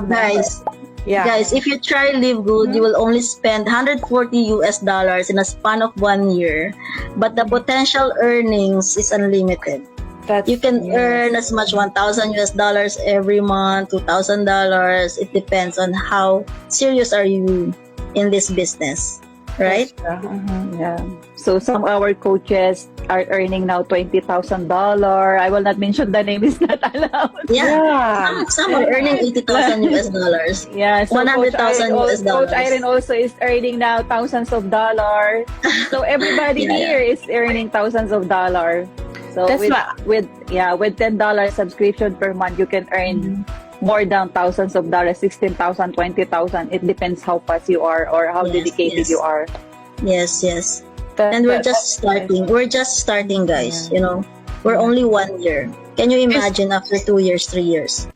Guys, Yeah. guys, if you try Livegood, you will only spend $140 in a span of 1 year, but the potential earnings is unlimited. That's, You can earn as much $1,000 every month, $2,000. It depends on how serious are you in this business, right? Yeah. So some of our coaches are earning now $20,000. I will not mention the name; is not allowed. Yeah. Some are earning $80,000. Yeah, so $100,000. Coach Irene also is earning now thousands of dollars. So everybody here is earning thousands of dollars. So That's with $10 subscription per month, you can earn more than thousands of dollars, 16,000, 20,000. It depends how fast you are or how dedicated you are. Yes, yes. And we're just starting. We're just starting, guys. You know, we're only 1 year. Can you imagine after 2 years, 3 years?